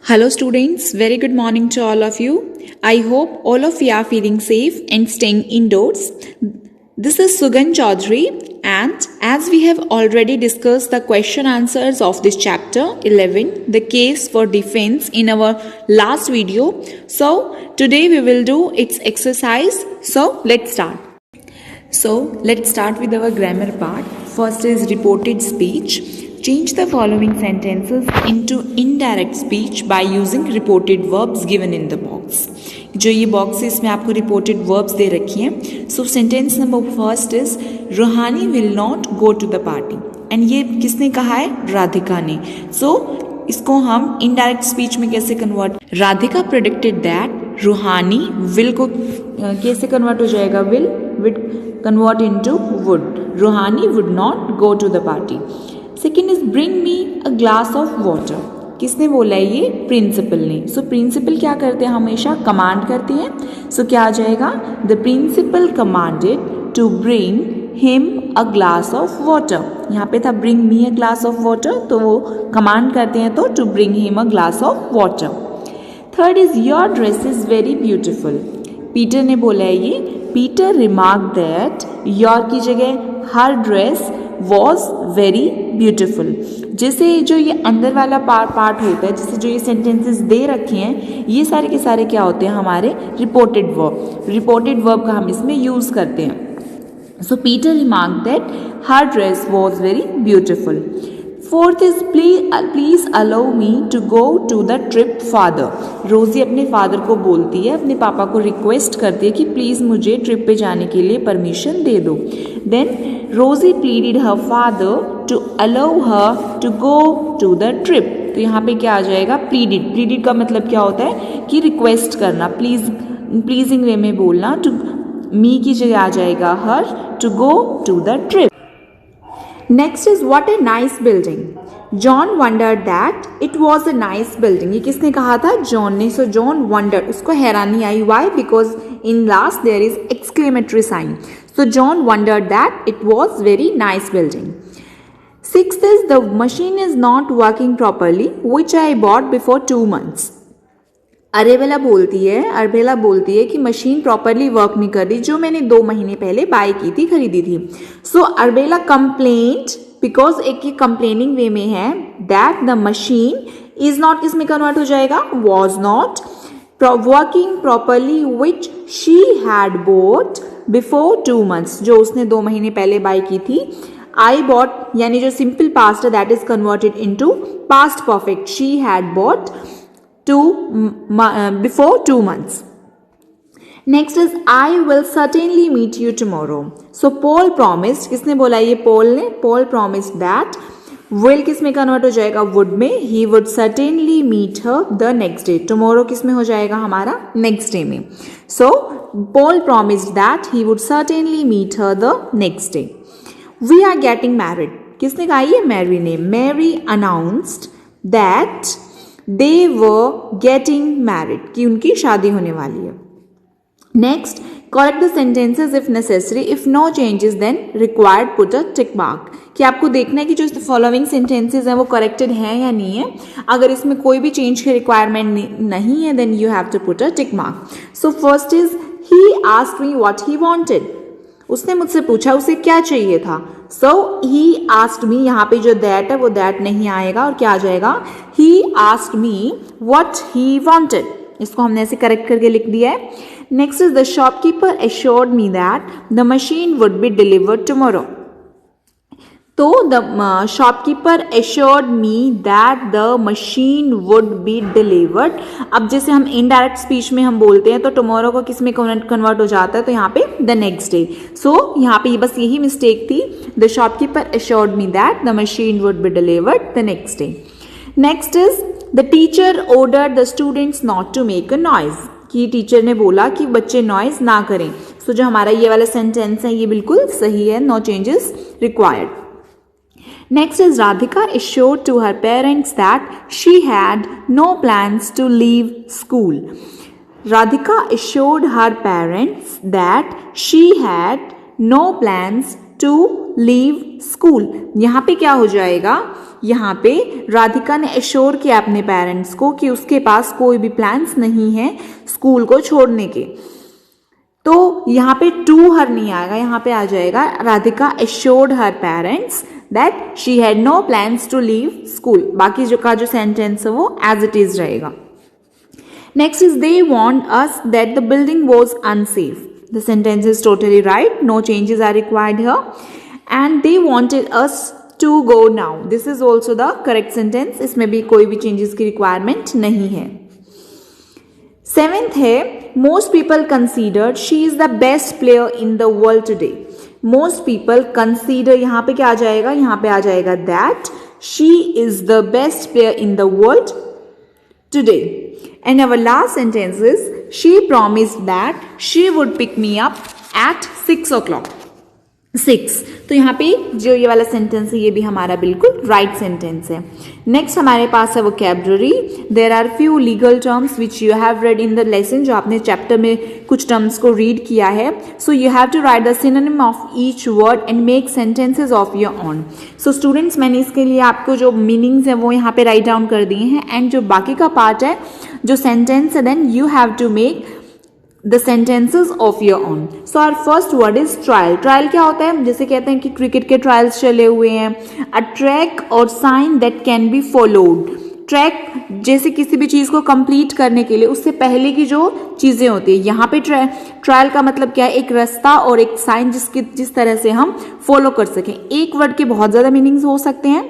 Hello students, very good morning to all of you. I hope all of you are feeling safe and staying indoors. This is Sugan Chaudhary, and as we have already discussed the question answers of this chapter 11, the case for defense, in our last video. So today we will do its exercise. So let's start. Let's start with our grammar part. First is reported speech. Change the following sentences into indirect speech by using reported verbs given in the box. जो ये box है इसमें आपको reported verbs दे रखी हैं. So sentence number first is Ruhani will not go to the party. And ये किसने कहा है? राधिका ने. सो इसको हम इनडायरेक्ट स्पीच में कैसे convert? Radhika predicted that Ruhani will को कैसे कन्वर्ट हो जाएगा? Will convert into would. Ruhani would not go to the party. Second is bring me a glass of water. किसने बोला है? ये प्रिंसिपल ने. सो प्रिंसिपल क्या करते हैं? हमेशा कमांड करते हैं. सो क्या आ जाएगा? The principal commanded to bring him a glass of water. यहाँ पे था bring me a glass of water, तो वो कमांड करते हैं तो to bring him a glass of water. Third is your dress is very beautiful. Peter ने बोला है ये. पीटर रिमार्क दैट योर की जगह हर ड्रेस वॉज वेरी ब्यूटिफुल. जैसे जो ये अंदर वाला पार्ट होता है, जैसे जो ये सेंटेंसेस दे रखे हैं, ये सारे के सारे क्या होते हैं? हमारे रिपोर्टेड वर्ब. रिपोर्टेड वर्ब का हम इसमें यूज करते हैं. So Peter remark that her dress was very beautiful. Fourth is please allow me to go to the trip father. Rosie अपने फादर को बोलती है, अपने पापा को रिक्वेस्ट करती है कि प्लीज मुझे ट्रिप पे जाने के लिए परमिशन दे दो. Then Rosy pleaded her father to allow her to go to the trip. तो यहाँ पे क्या आ जाएगा? प्लीडेड. प्लीडेड का मतलब क्या होता है? कि रिक्वेस्ट करना, प्लीजिंग वे में बोलना. टू मी की जगह आ जाएगा her to go to the trip. Next is what a nice building. John wondered that it was a nice building. ये किसने कहा था? John ने. So John wondered. उसको हैरानी आई. Why? Because in last there is exclamatory sign. So John wondered that it was very nice building. Sixth is the machine is not working properly, which I bought before 2 months. अरेबेला बोलती है कि machine properly work नहीं कर रही, जो मैंने 2 महीने पहले बाय की थी, खरीदी थी. सो अरेबेला कंप्लेंट, बिकॉज एक ये कंप्लेनिंग वे में है, that the machine is not, किसमें कन्वर्ट हो जाएगा? Was not working properly which she had boat before 2 months. जो उसने 2 महीने पहले बाय की थी. आई बॉट यानी जो सिंपल पास्ट है, that is converted into past perfect. She had bought before 2 months. Next is I will certainly meet you tomorrow. So Paul promised. किसने बोला? ये Paul ने. Paul promised that will किस में convert हो जाएगा? would में. He would certainly meet her the next day. Tomorrow किस में हो जाएगा हमारा? next day में. So Paul promised that he would certainly meet her the next day. We are getting married. किसने कहा? ये Mary ने. Mary announced that they were getting married, कि उनकी शादी होने वाली है. Next, correct the sentences if necessary. If no changes, then required put a tick mark. कि आपको देखना है कि जो फॉलोइंग सेंटेंसेज हैं वो करेक्टेड हैं या नहीं है. अगर इसमें कोई भी चेंज की रिक्वायरमेंट नहीं है, then you have to put a tick mark. So first is he asked me what he wanted. उसने मुझसे पूछा उसे क्या चाहिए था. So he asked me, यहाँ पे जो that है वो that नहीं आएगा और क्या आ जाएगा? He asked me what he wanted. इसको हमने ऐसे करेक्ट करके लिख दिया है. Next is the shopkeeper assured me that the machine would be delivered tomorrow. तो the shopkeeper assured me that the machine would be delivered. अब जैसे हम इनडायरेक्ट स्पीच में हम बोलते हैं तो tomorrow को किस में कन्वर्ट हो जाता है? तो यहाँ पे the next day. So यहाँ पे बस यही मिस्टेक थी. The shopkeeper assured me that the machine would be delivered the next day. Next is the teacher ordered the students not to make a noise. कि टीचर ने बोला कि बच्चे नॉइज ना करें. सो जो हमारा ये वाला सेंटेंस है ये बिल्कुल सही है. No changes required. Next is Radhika assured to her parents that she had no plans to leave school. Radhika assured her parents that she had no plans to leave school. यहाँ पे क्या हो जाएगा? यहाँ पे राधिका ने एश्योर किया अपने पेरेंट्स को कि उसके पास कोई भी प्लान्स नहीं है स्कूल को छोड़ने के। तो यहाँ पे टू हर नहीं आएगा, यहाँ पे आ जाएगा Radhika assured her parents that she had no plans to leave school. बाकी जो सेंटेंस है वो एज इट इज रहेगा। Next is they want us that the building was unsafe. The sentence is totally right, no changes are required here. And they wanted us to go now, this is also the correct sentence, इसमें भी कोई भी changes की requirement नहीं है। Seventh है most people considered she is the best player in the world today. Most people consider, यहाँ पे क्या आ जाएगा, यहाँ पे आ जाएगा that she is the best player in the world today. And our last sentence is she promised that she would pick me up at 6 o'clock। 6, तो यहाँ पे जो ये वाला सेंटेंस है ये भी हमारा बिल्कुल राइट सेंटेंस है। नेक्स्ट हमारे पास है vocabulary. There are few legal terms which you have read in the lesson, जो आपने चैप्टर में कुछ टर्म्स को रीड किया है। So you have to write the synonym of each word and make sentences of your own. So students, मैंने इसके लिए आपको जो मीनिंग्स है वो यहाँ पे राइट डाउन कर दिए हैं, एंड जो बाकी का पार्ट है जो सेंटेंस है then you have to make the sentences of your own. So our first word is trial. Trial क्या होता है, जैसे कहते हैं कि क्रिकेट के ट्रायल्स चले हुए हैं। A track or sign that can be followed. Track जैसे किसी भी चीज को कंप्लीट करने के लिए उससे पहले की जो चीजें होती है, यहाँ पे ट्रायल का मतलब क्या है, एक रास्ता और एक साइन जिस तरह से हम फॉलो कर सकें। एक वर्ड के बहुत ज्यादा मीनिंग्स हो सकते हैं,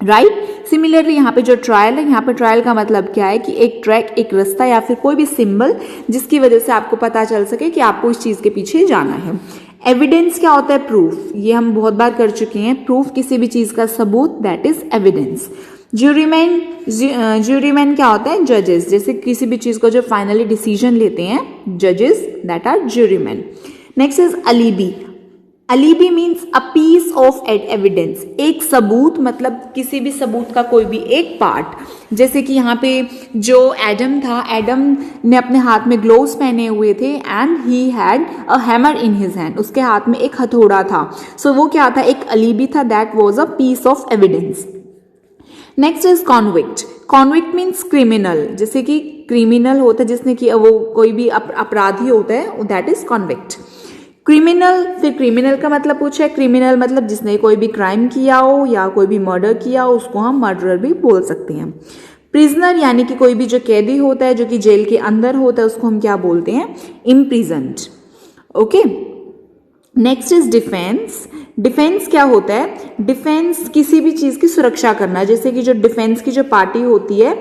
राइट। सिमिलरली यहाँ पे जो ट्रायल है, यहाँ पे ट्रायल का मतलब क्या है कि एक ट्रैक, एक रास्ता या फिर कोई भी सिंबल जिसकी वजह से आपको पता चल सके कि आपको इस चीज के पीछे जाना है। एविडेंस क्या होता है, प्रूफ, ये हम बहुत बार कर चुके हैं। प्रूफ किसी भी चीज का सबूत, दैट इज एविडेंस। ज्यूरीमैन, ज्यूरीमैन क्या होता है, जजेस, जैसे किसी भी चीज को जो फाइनली डिसीजन लेते हैं जजेस, that are juryman. Next is alibi. Alibi means a piece of evidence, एक सबूत, मतलब किसी भी सबूत का कोई भी एक पार्ट। जैसे कि यहाँ पे जो एडम था, एडम ने अपने हाथ में ग्लोव्स पहने हुए थे and he had a hammer in his hand, उसके हाथ में एक हथौड़ा था। सो वो क्या था, एक अलीबी था, that was a piece of evidence. Next is convict. Convict means criminal, जैसे कि क्रिमिनल होता है जिसने कि वो कोई भी अपराधी होता है, दैट इज कॉन्विक्ट। क्रिमिनल, फिर क्रिमिनल का मतलब पूछा है, क्रिमिनल मतलब जिसने कोई भी क्राइम किया हो या कोई भी मर्डर किया हो, उसको हम मर्डरर भी बोल सकते हैं। प्रिजनर यानी कि कोई भी जो कैदी होता है, जो कि जेल के अंदर होता है, उसको हम क्या बोलते हैं, imprisoned. Okay, next is defence. Defence क्या होता है, डिफेंस किसी भी चीज की सुरक्षा करना, जैसे कि जो डिफेंस की जो पार्टी होती है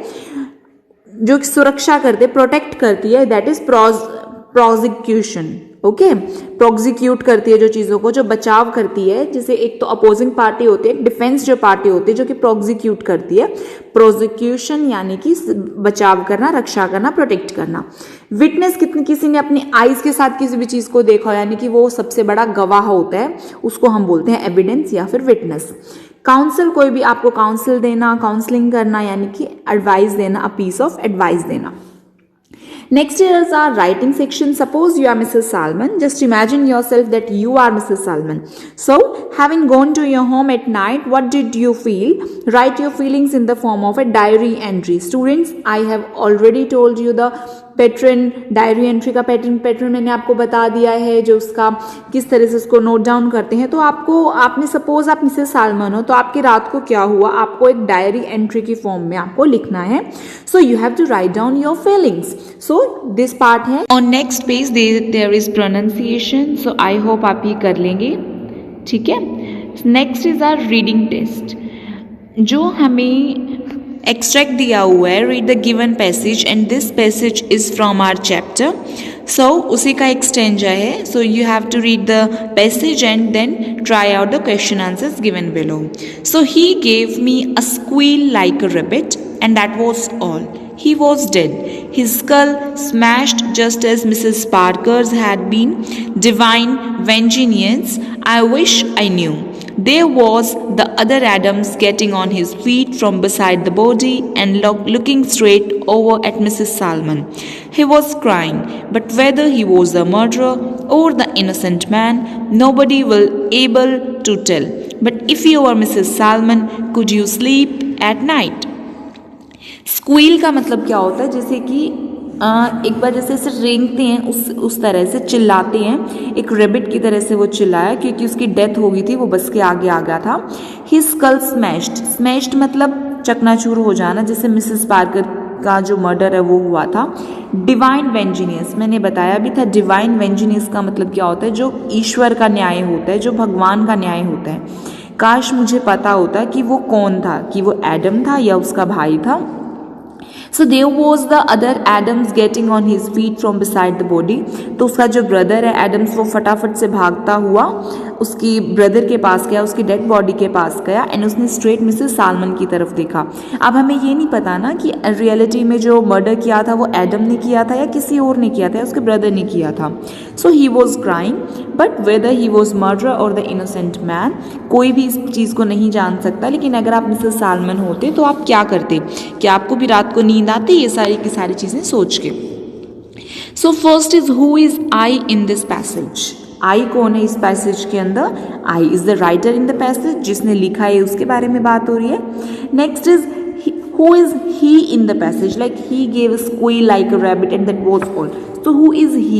जो सुरक्षा करते, प्रोटेक्ट करती है, that is prosecution. Okay, prosecute करती है जो चीजों को, जो बचाव करती है। जैसे एक तो अपोजिंग पार्टी होती है, डिफेंस जो पार्टी होती है जो कि प्रोसिक्यूट करती है। प्रोसिक्यूशन यानी कि बचाव करना, रक्षा करना, प्रोटेक्ट करना। विटनेस, किसी ने अपनी आईज के साथ किसी भी चीज को देखा यानी कि वो सबसे बड़ा गवाह होता है, उसको हम बोलते हैं एविडेंस या फिर विटनेस। काउंसिल, कोई भी आपको काउंसिल देना, काउंसलिंग करना यानी कि एडवाइस देना, अ पीस ऑफ एडवाइस देना। Next is our writing section. Suppose you are Mrs. Salman. Just imagine yourself that you are Mrs. Salman. So, having gone to your home at night, what did you feel? Write your feelings in the form of a diary entry. Students, I have already told you the pattern, diary entry का pattern मैंने आपको बता दिया है, जो उसका किस तरह से उसको नोट डाउन करते हैं। तो आपने सपोज आप मिसेस सालमन हो, तो आपकी रात को क्या हुआ, आपको एक डायरी एंट्री की फॉर्म में आपको लिखना है। So you have to write down your feelings. So this part है। On next page there is pronunciation, so I hope आप ये कर लेंगे, ठीक है। Next is our reading test, जो हमें एक्सट्रैक्ट दिया हुआ है, read the given passage and this passage is from our chapter. So उसी का एक्सटेंजा है। So you have to read the passage and then try out the question answers given below. So he gave me a squeal like a rabbit and that was all. He was dead, his skull smashed just as Mrs. Parker's had been. Divine vengeance, I wish I knew. There was the other Adams getting on his feet from beside the body and looking straight over at Mrs. Salman. He was crying, but whether he was the murderer or the innocent man, nobody will able to tell. But if you are Mrs. Salmon, could you sleep at night? Squeal का मतलब क्या होता है, जैसे कि एक बार जैसे ऐसे रेंगते हैं, उस तरह से चिल्लाते हैं। एक रेबिट की तरह से वो चिल्लाया क्योंकि उसकी डेथ हो गई थी, वो बस के आगे आ गया था। ही स्कल स्मैश्ड, स्मैश्ड मतलब चकनाचूर हो जाना, जैसे मिसेस पार्कर का जो मर्डर है वो हुआ था। डिवाइन वेंजिनियस, मैंने बताया भी था, डिवाइन वेंजिनियस का मतलब क्या होता है, जो ईश्वर का न्याय होता है, जो भगवान का न्याय होता है। काश मुझे पता होता कि वो कौन था, कि वो एडम था या उसका भाई था। So there was the other Adams getting on his feet from beside the body. तो उसका जो ब्रदर है एडम्स, वो फटाफट से भागता हुआ उसकी ब्रदर के पास गया, उसकी डेड बॉडी के पास गया एंड उसने स्ट्रेट मिसेस सालमन की तरफ देखा। अब हमें ये नहीं पता ना कि रियलिटी में जो मर्डर किया था वो एडम ने किया था या किसी और ने किया था, या उसके ब्रदर ने किया था। So he was crying, but whether he was murder और द इनोसेंट मैन, कोई भी इस चीज़ को नहीं जान सकता। लेकिन अगर आप मिसेस सालमन होते तो आप क्या करते? क्या आपको भी रात को नींद आती ये सारी की सारी चीज़ें सोच के? So first is who is I in this passage. I कौन है इस पैसेज के अंदर? I is the writer in the passage, जिसने लिखा है उसके बारे में बात हो रही है। Next is who is he in the passage, like he gave a squeal like a rabbit and that was all. So who is he?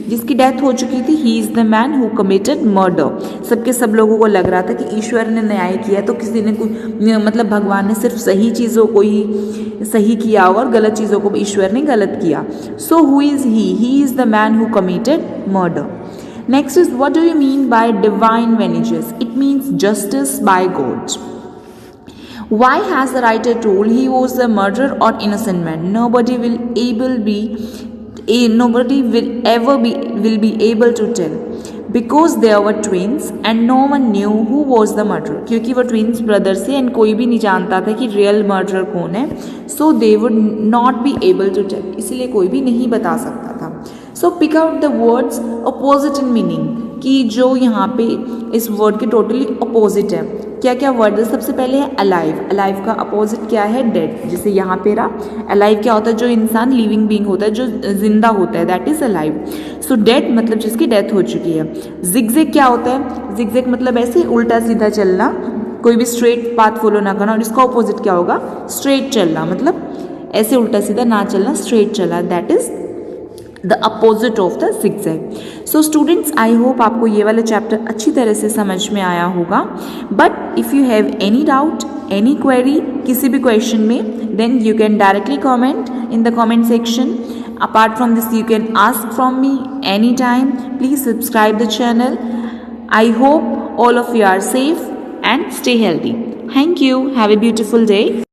जिसकी डेथ हो चुकी थी, he is the man who committed murder. सबके सब लोगों को लग रहा था कि ईश्वर ने न्याय किया, तो किसी ने मतलब भगवान ने सिर्फ सही चीज़ों को ही सही किया और गलत चीज़ों को ईश्वर ने गलत किया। So who is he? He is the man who committed murder. Next is, what do you mean by divine vengeance? It means justice by God. Why has the writer told he was a murderer or innocent man? Nobody will ever be able to tell, because they were twins and no one knew who was the murderer. क्योंकि वो twins brothers थे and कोई भी नहीं जानता था कि real murderer कौन है, so they would not be able to tell. इसलिए कोई भी नहीं बता सकता था। So pick out the words opposite in meaning, कि जो यहाँ पे इस वर्ड के टोटली अपोजिट है। क्या क्या वर्ड है? सबसे पहले है अलाइव। अलाइव का अपोजिट क्या है? डेड। जैसे यहाँ पे रहा, अलाइव क्या होता है? जो इंसान लिविंग बीइंग होता है, जो जिंदा होता है, that is alive. So dead मतलब जिसकी डेथ हो चुकी है। जिगजैग क्या होता है? जिगजैग मतलब ऐसे उल्टा सीधा चलना, कोई भी स्ट्रेट पाथ फॉलो ना करना, और इसका अपोजिट क्या होगा? स्ट्रेट चलना, मतलब ऐसे उल्टा सीधा ना चलना, स्ट्रेट चलना, that is the opposite of the zigzag. So students, I hope आपको ये वाला चैप्टर अच्छी तरह से समझ में आया होगा। But if you have any doubt, any query, किसी भी क्वेश्चन में, then you can directly comment in the comment section. Apart from this, you can ask from me anytime. Please subscribe the channel. I hope all of you are safe and stay healthy. Thank you. Have a beautiful day.